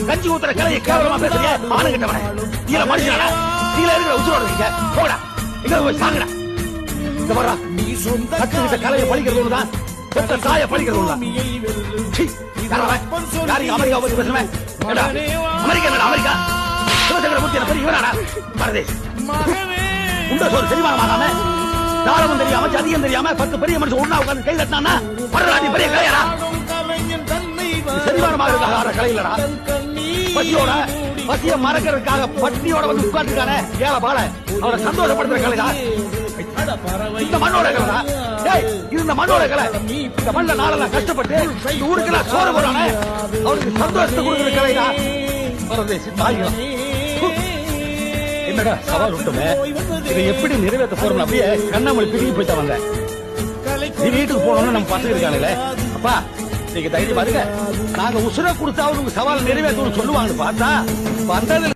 கஞ்சி ஊத்துற கலையை கேவலமா பேசுறீங்க. ஆணு கிட்டவனே நீல மனுஷனா நீல இருக்கிற உசுரோட இருக்கீங்க. போடா இங்க போய் சாங்கடா. இந்த வரா நீ சொந்த கத்துக்கிட்ட கலையை பழிக்கிறது தான் பெற்ற தாயை பழிக்கிறது தான். யாரையும் அமெரிக்கா பத்தி பேசுறேன். அமெரிக்கா என்னடா அமெரிக்கா சிவசங்கர மூர்த்தி என்ன பெரிய இவனாடா பரதேஷ். உண்ட சோறு செரிமானமாகாம தாளமும் தெரியாம சதியம் தெரியாம 10 பெரிய மனுஷன் ஒண்ணா உட்கார்ந்து கை தட்டினா பரவாயில்ல பெரிய கலையாடா. செரிமானமாக இருக்காத கலை இல்லடா. பசியோட பசிய மறக்கிறதுக்காக பட்டினியோட வந்து உட்கார்ந்துருக்கானே ஏழ பால அவரை சந்தோஷப்படுத்துற கலைதான் இந்த மண்ணோட கலைடா. இது இந்த மண்ணோட கலை. இந்த மண்ல நாளெல்லாம் கஷ்டப்பட்டு ஊருக்கெல்லாம் சோறு போறானே அவருக்கு சந்தோஷத்தை கொடுக்குற கலைடா. பரதேசி தாய்களா என்னடா சவால் விட்டுமே இதை எப்படி நிறைவேற்ற போறோம். அப்படியே கண்ணாமொழி பிரிஞ்சு போயிட்டா வந்த நீ வீட்டுக்கு போனோம்னு நம்ம பசங்க இருக்காங்களே. அப்பா நீங்க தைரியம் பாருங்க நாங்க உசுர கொடுத்தா அவங்களுக்கு சவால் நிறைவேற்றணும்னு சொல்லுவாங்கன்னு பார்த்தா வந்தது